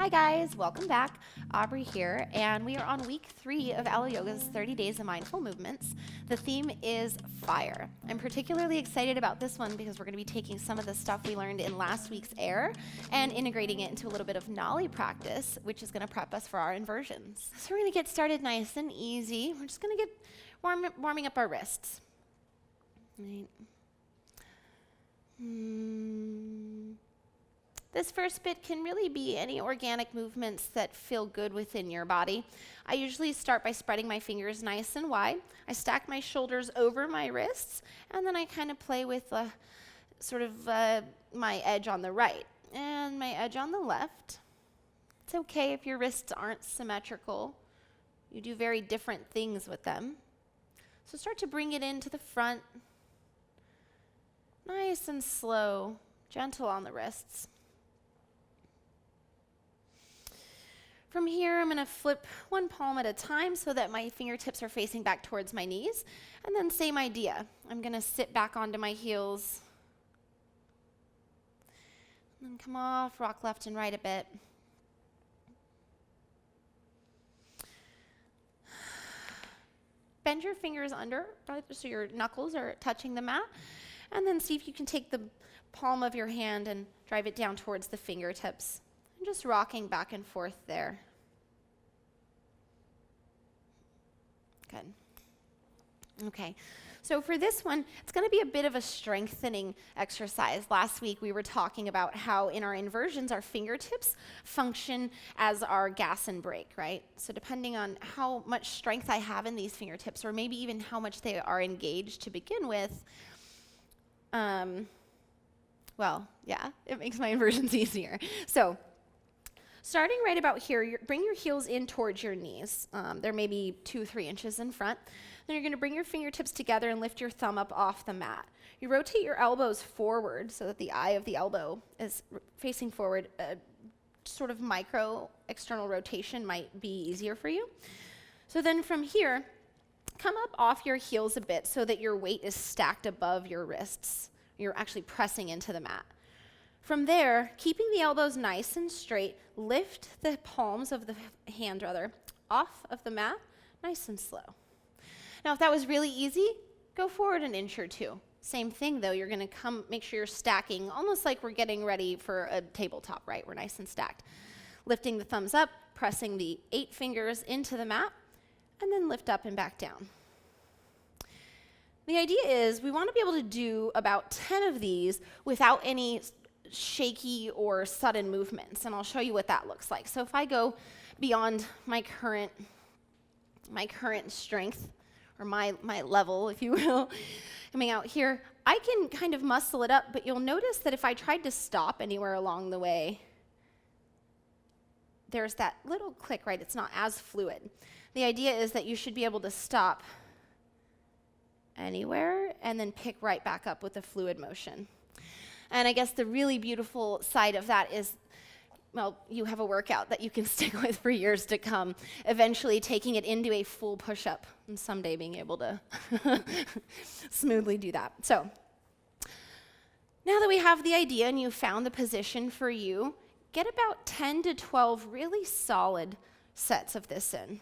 Hi guys, welcome back. Aubry here, and we are on week 3 of Alo Yoga's 30 Days of Mindful Movements. The theme is fire. I'm particularly excited about this one because we're going to be taking some of the stuff we learned in last week's air and integrating it into a little bit of nauli practice, which is going to prep us for our inversions. So we're going to get started nice and easy. We're just going to get warming up our wrists. Right. This first bit can really be any organic movements that feel good within your body. I usually start by spreading my fingers nice and wide. I stack my shoulders over my wrists, and then I kind of play with my edge on the right and my edge on the left. It's okay if your wrists aren't symmetrical. You do very different things with them. So start to bring it into the front. Nice and slow, gentle on the wrists. From here, I'm going to flip one palm at a time so that my fingertips are facing back towards my knees. And then same idea. I'm going to sit back onto my heels. And then come off, rock left and right a bit. Bend your fingers under so your knuckles are touching the mat. And then see if you can take the palm of your hand and drive it down towards the fingertips. I'm just rocking back and forth there. Good. Okay, so for this one, it's going to be a bit of a strengthening exercise. Last week, we were talking about how in our inversions, our fingertips function as our gas and brake, right? So depending on how much strength I have in these fingertips, or maybe even how much they are engaged to begin with, it makes my inversions easier. So starting right about here, bring your heels in towards your knees. They're maybe 2-3 inches in front. Then you're going to bring your fingertips together and lift your thumb up off the mat. You rotate your elbows forward so that the eye of the elbow is facing forward. A sort of micro external rotation might be easier for you. So then from here, come up off your heels a bit so that your weight is stacked above your wrists. You're actually pressing into the mat. From there, keeping the elbows nice and straight, lift the palms of the hand off of the mat, nice and slow. Now, if that was really easy, go forward an inch or two. Same thing though, you're gonna make sure you're stacking, almost like we're getting ready for a tabletop, right? We're nice and stacked. Lifting the thumbs up, pressing the 8 fingers into the mat, and then lift up and back down. The idea is we want to be able to do about 10 of these without any shaky or sudden movements, and I'll show you what that looks like. So if I go beyond my current strength, or my level, if you will, coming out here, I can kind of muscle it up, but you'll notice that if I tried to stop anywhere along the way, there's that little click, right? It's not as fluid. The idea is that you should be able to stop anywhere and then pick right back up with a fluid motion. And I guess the really beautiful side of that is, well, you have a workout that you can stick with for years to come, eventually taking it into a full push-up and someday being able to smoothly do that. So now that we have the idea and you found the position for you, get about 10 to 12 really solid sets of this in.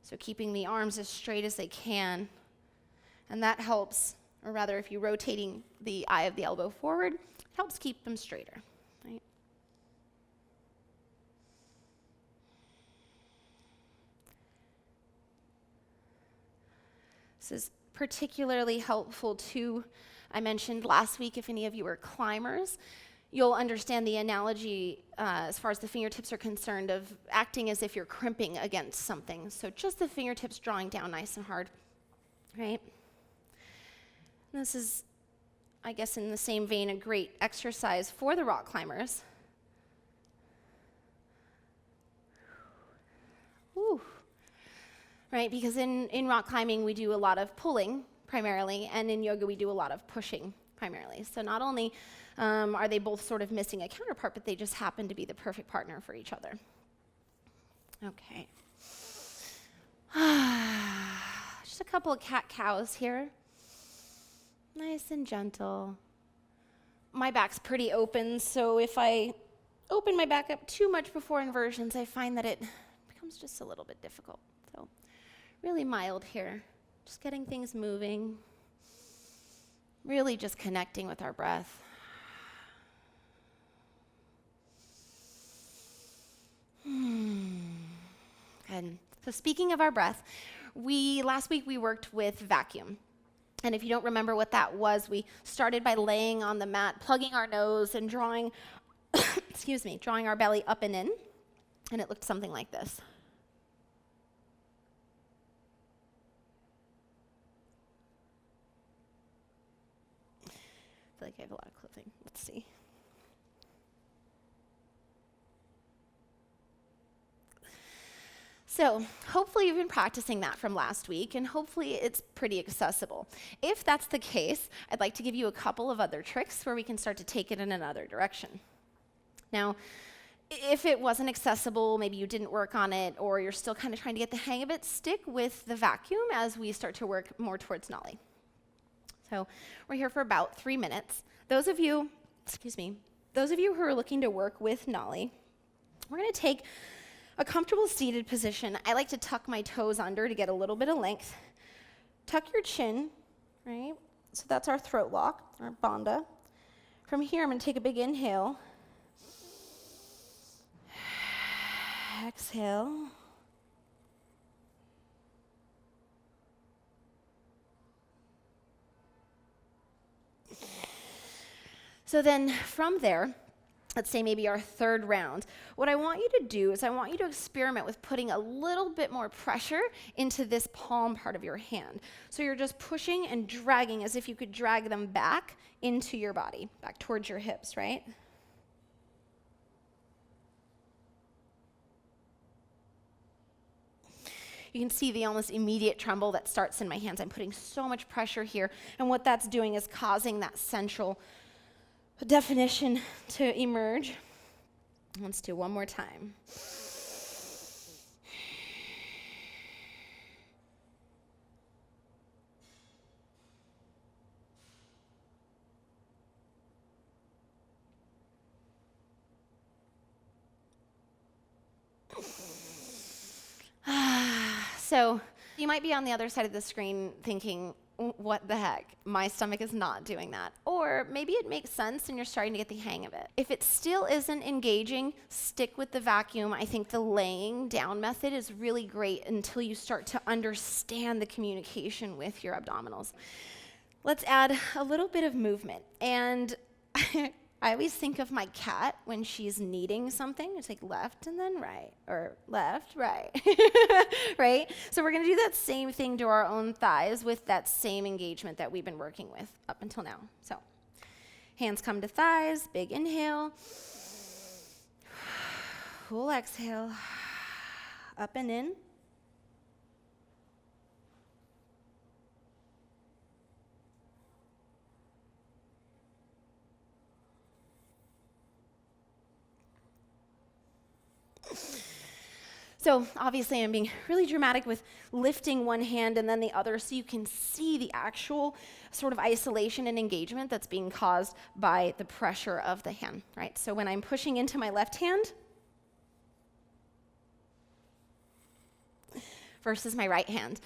So keeping the arms as straight as they can. And that helps, or rather if you're rotating the eye of the elbow forward, it helps keep them straighter, right? This is particularly helpful too. I mentioned last week, if any of you are climbers, you'll understand the analogy as far as the fingertips are concerned of acting as if you're crimping against something. So just the fingertips drawing down nice and hard, right? And this is, I guess in the same vein, a great exercise for the rock climbers. Whew. Right, because in rock climbing we do a lot of pulling primarily, and in yoga we do a lot of pushing primarily. So not only are they both sort of missing a counterpart, but they just happen to be the perfect partner for each other. Okay. Just a couple of cat-cows here. Nice and gentle. My back's pretty open, so if I open my back up too much before inversions, I find that it becomes just a little bit difficult. So really mild here, just getting things moving, really just connecting with our breath. Good. So speaking of our breath, last week we worked with vacuum. And if you don't remember what that was, we started by laying on the mat, plugging our nose and drawing, drawing our belly up and in. And it looked something like this. I feel like I have a lot of clothing. Let's see. So hopefully you've been practicing that from last week, and hopefully it's pretty accessible. If that's the case, I'd like to give you a couple of other tricks where we can start to take it in another direction. Now, if it wasn't accessible, maybe you didn't work on it, or you're still kind of trying to get the hang of it, stick with the vacuum as we start to work more towards nauli. So we're here for about 3 minutes. Those of you who are looking to work with nauli, we're going to take a comfortable seated position. I like to tuck my toes under to get a little bit of length. Tuck your chin, right? So that's our throat lock, our bandha. From here, I'm going to take a big inhale. Exhale. So then from there, let's say maybe our third round, what I want you to do is I want you to experiment with putting a little bit more pressure into this palm part of your hand. So you're just pushing and dragging as if you could drag them back into your body, back towards your hips, right? You can see the almost immediate tremble that starts in my hands. I'm putting so much pressure here, and what that's doing is causing that central definition to emerge. Let's do one more time. So you might be on the other side of the screen thinking, what the heck? My stomach is not doing that. Or maybe it makes sense and you're starting to get the hang of it. If it still isn't engaging, stick with the vacuum. I think the laying down method is really great until you start to understand the communication with your abdominals. Let's add a little bit of movement. And I always think of my cat when she's kneading something. It's like left and then right, or left, right, right? So we're going to do that same thing to our own thighs with that same engagement that we've been working with up until now. So hands come to thighs, big inhale, full exhale, up and in. So obviously I'm being really dramatic with lifting one hand and then the other so you can see the actual sort of isolation and engagement that's being caused by the pressure of the hand, right? So when I'm pushing into my left hand versus my right hand.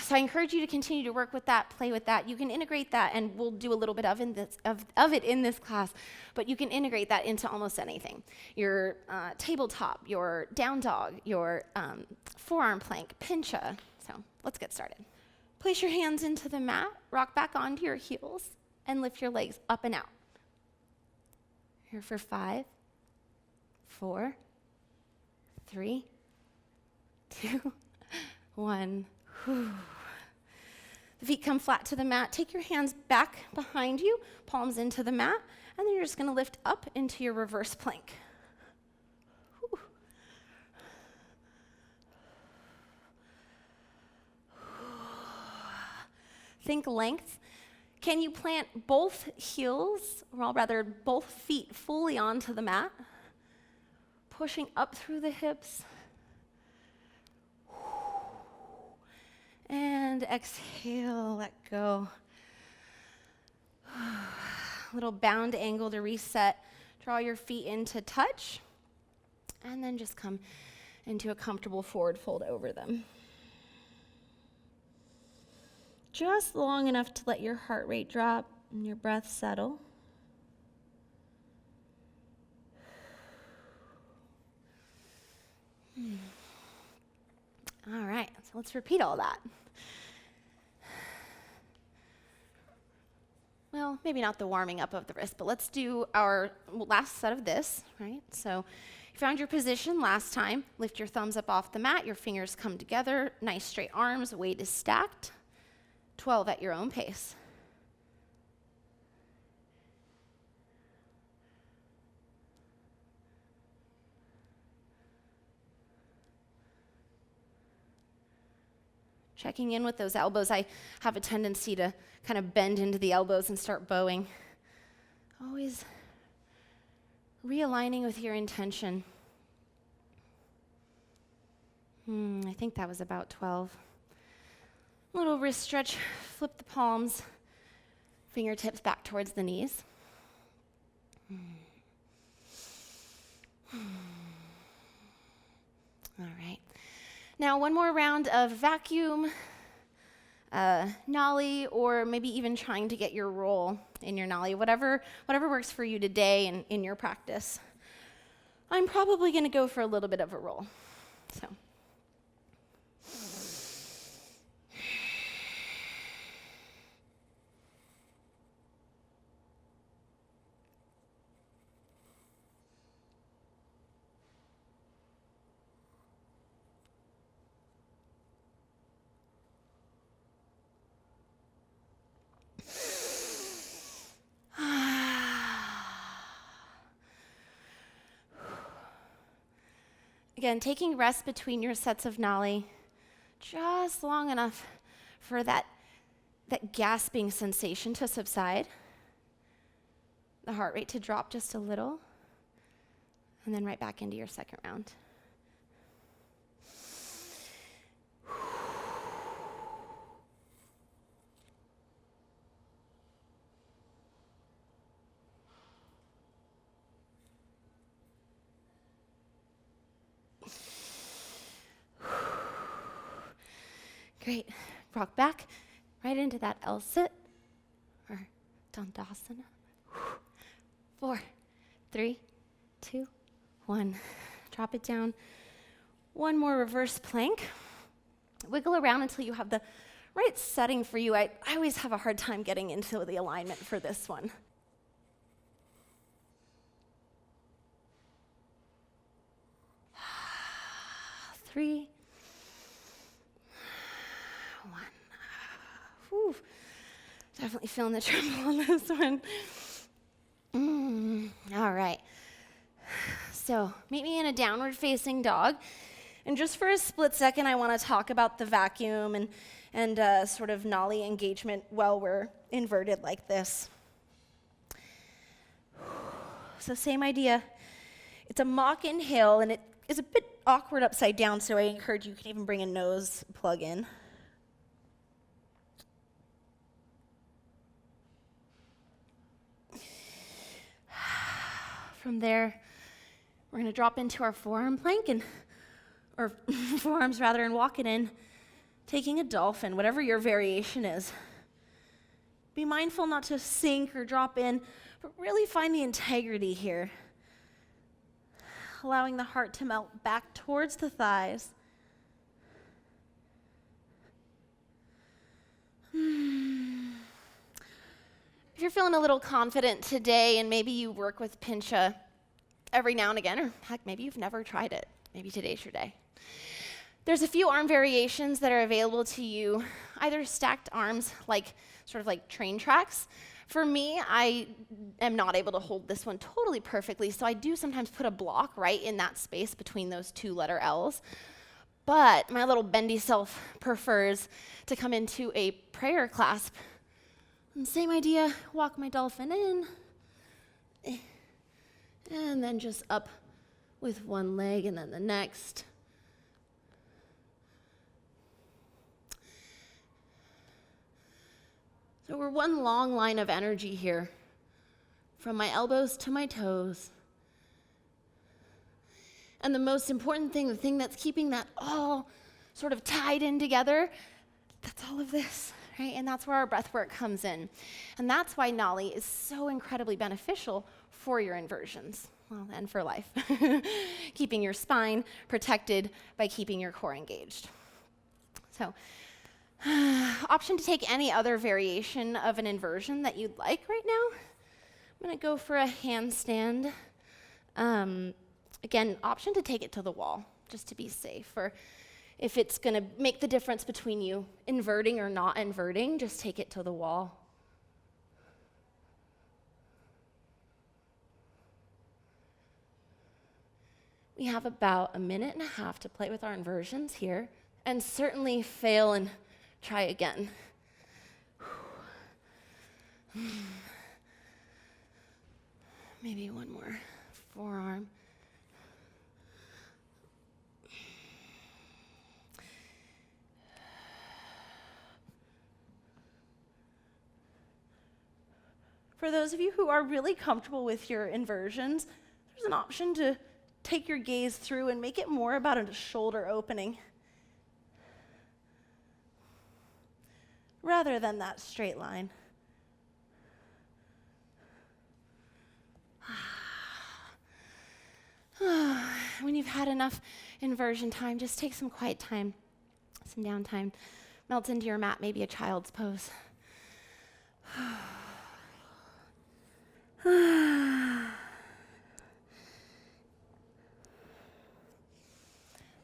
So I encourage you to continue to work with that, play with that. You can integrate that, and we'll do a little bit of it in this class, but you can integrate that into almost anything. Your tabletop, your down dog, your forearm plank, pincha. So let's get started. Place your hands into the mat, rock back onto your heels, and lift your legs up and out. Here for 5, 4, 3, 2, 1. The feet come flat to the mat. Take your hands back behind you, palms into the mat, and then you're just going to lift up into your reverse plank. Whew. Think length. Can you plant both heels, or rather both feet fully onto the mat? Pushing up through the hips. And exhale, let go. Little bound angle to reset. Draw your feet into touch, and then just come into a comfortable forward fold over them. Just long enough to let your heart rate drop and your breath settle. All right, so let's repeat all that. Well, maybe not the warming up of the wrist, but let's do our last set of this, right? So you found your position last time. Lift your thumbs up off the mat. Your fingers come together. Nice straight arms. Weight is stacked. 12 at your own pace. Checking in with those elbows. I have a tendency to kind of bend into the elbows and start bowing. Always realigning with your intention. I think that was about 12. Little wrist stretch, flip the palms, fingertips back towards the knees. All right. Now, one more round of vacuum, nauli, or maybe even trying to get your roll in your nauli, whatever works for you today and in your practice. I'm probably going to go for a little bit of a roll. So. Again, taking rest between your sets of nauli, just long enough for that gasping sensation to subside, the heart rate to drop just a little, and then right back into your second round. Great. Rock back right into that L sit or Dandasana. 4, 3, 2, 1. Drop it down. One more reverse plank. Wiggle around until you have the right setting for you. I always have a hard time getting into the alignment for this one. Three. Whew. Definitely feeling the tremble on this one. All right. So meet me in a downward facing dog. And just for a split second, I want to talk about the vacuum and sort of nauli engagement while we're inverted like this. So same idea. It's a mock inhale, and it is a bit awkward upside down, so I encourage you can even bring a nose plug in. From there, we're going to drop into our forearm plank, or forearms rather, and walk it in, taking a dolphin, whatever your variation is. Be mindful not to sink or drop in, but really find the integrity here. Allowing the heart to melt back towards the thighs. If you're feeling a little confident today and maybe you work with pincha every now and again, or heck, maybe you've never tried it, maybe today's your day. There's a few arm variations that are available to you, either stacked arms, sort of like train tracks. For me, I am not able to hold this one totally perfectly, so I do sometimes put a block right in that space between those two letter L's. But my little bendy self prefers to come into a prayer clasp. And same idea, walk my dolphin in, and then just up with one leg and then the next. So we're one long line of energy here. from my elbows to my toes. And the most important thing, the thing that's keeping that all sort of tied in together, that's all of this, right? And that's where our breath work comes in. And that's why nauli is so incredibly beneficial for your inversions, well, and for life. Keeping your spine protected by keeping your core engaged. So, option to take any other variation of an inversion that you'd like right now. I'm gonna go for a handstand. Again, option to take it to the wall, just to be safe. Or if it's gonna make the difference between you inverting or not inverting, just take it to the wall. We have about a minute and a half to play with our inversions here, and certainly fail and try again. Maybe one more. Forearm. For those of you who are really comfortable with your inversions, there's an option to take your gaze through and make it more about a shoulder opening rather than that straight line. When you've had enough inversion time, just take some quiet time, some downtime. Melt into your mat, maybe a child's pose. As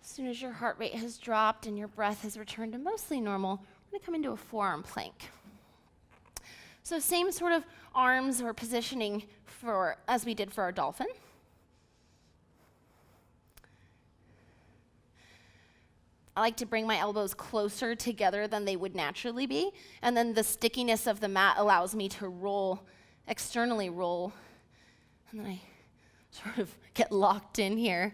soon as your heart rate has dropped and your breath has returned to mostly normal, we're going to come into a forearm plank. So same sort of arms or positioning as we did for our dolphin. I like to bring my elbows closer together than they would naturally be, and then the stickiness of the mat allows me to roll, externally roll, and then I sort of get locked in here.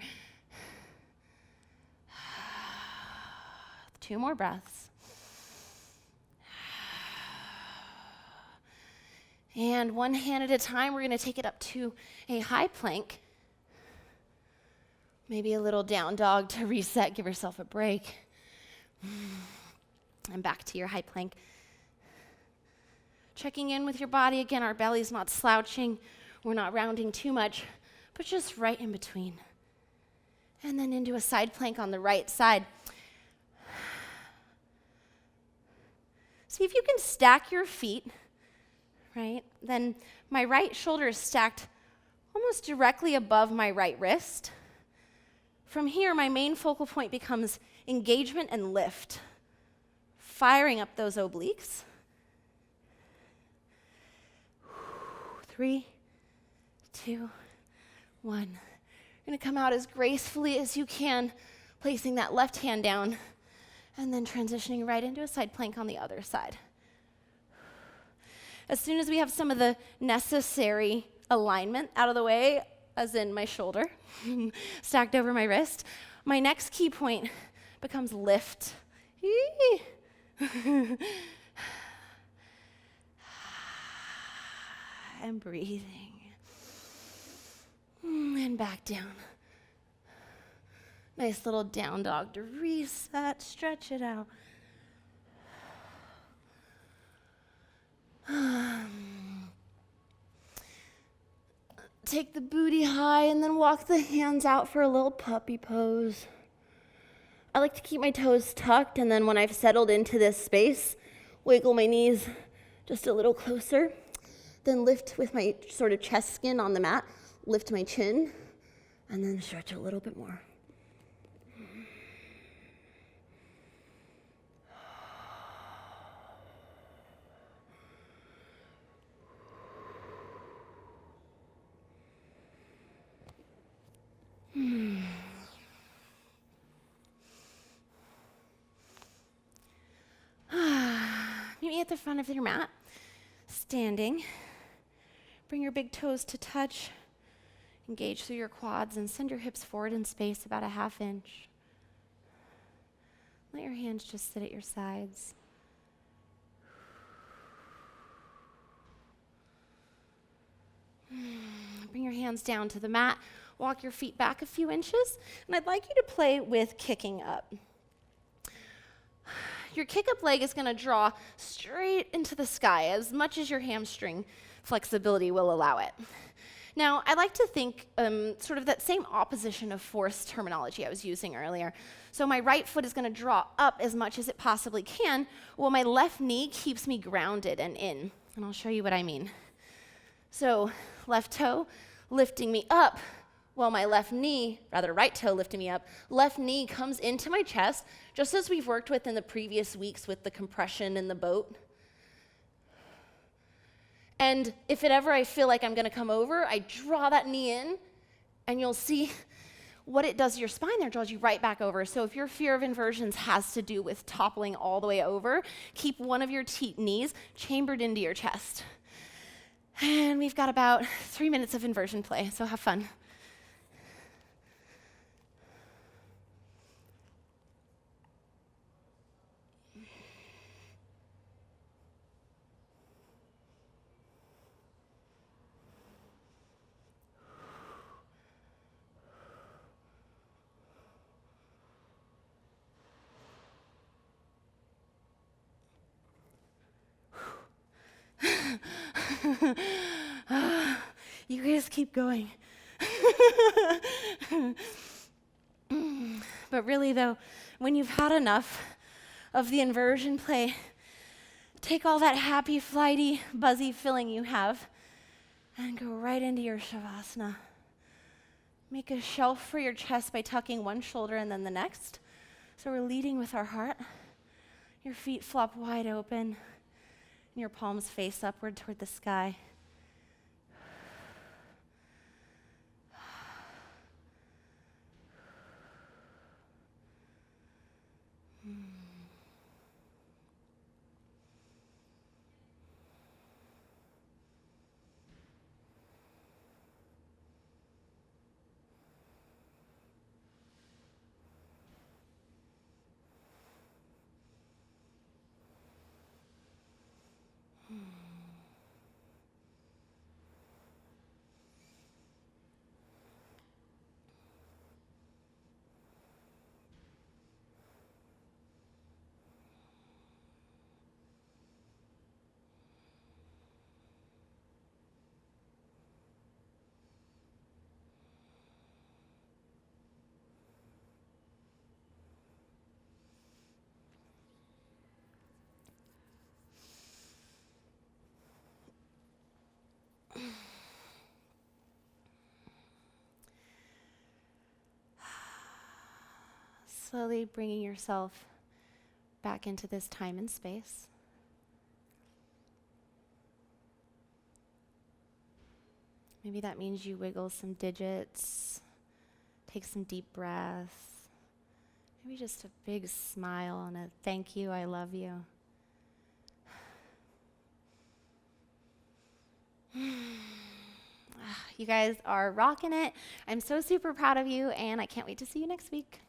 2 more breaths. And one hand at a time, we're going to take it up to a high plank. Maybe a little down dog to reset, give yourself a break. And back to your high plank. Checking in with your body. Again, our belly's not slouching. We're not rounding too much, but just right in between. And then into a side plank on the right side. See if you can stack your feet, right? Then my right shoulder is stacked almost directly above my right wrist. From here, my main focal point becomes engagement and lift, firing up those obliques. 3, 2, 1. You're going to come out as gracefully as you can, placing that left hand down, and then transitioning right into a side plank on the other side. As soon as we have some of the necessary alignment out of the way, as in my shoulder, stacked over my wrist, my next key point becomes lift. And breathing. And back down. Nice little down dog to reset, stretch it out. Take the booty high and then walk the hands out for a little puppy pose. I like to keep my toes tucked, and then when I've settled into this space, wiggle my knees just a little closer. Then lift with my sort of chest skin on the mat, lift my chin, and then stretch a little bit more. Meet me at the front of your mat, standing. Bring your big toes to touch. Engage through your quads and send your hips forward in space about a 1/2 inch. Let your hands just sit at your sides. hands down to the mat. Walk your feet back a few inches. And I'd like you to play with kicking up. Your kick up leg is going to draw straight into the sky as much as your hamstring flexibility will allow it. Now, I like to think sort of that same opposition of force terminology I was using earlier. So my right foot is going to draw up as much as it possibly can, while my left knee keeps me grounded and in. And I'll show you what I mean. So left toe lifting me up, while my right toe lifting me up, left knee comes into my chest, just as we've worked with in the previous weeks with the compression in the boat. And if I feel like I'm going to come over, I draw that knee in, and you'll see what it does to your spine there. It draws you right back over. So if your fear of inversions has to do with toppling all the way over, keep one of your knees chambered into your chest. And we've got about 3 minutes of inversion play, so have fun. You guys keep going. But really, though, when you've had enough of the inversion play, take all that happy, flighty, buzzy feeling you have and go right into your Shavasana. Make a shelf for your chest by tucking one shoulder and then the next. So we're leading with our heart. Your feet flop wide open, and your palms face upward toward the sky. Slowly bringing yourself back into this time and space. Maybe that means you wiggle some digits, take some deep breaths, maybe just a big smile and a thank you, I love you. You guys are rocking it. I'm so super proud of you, and I can't wait to see you next week.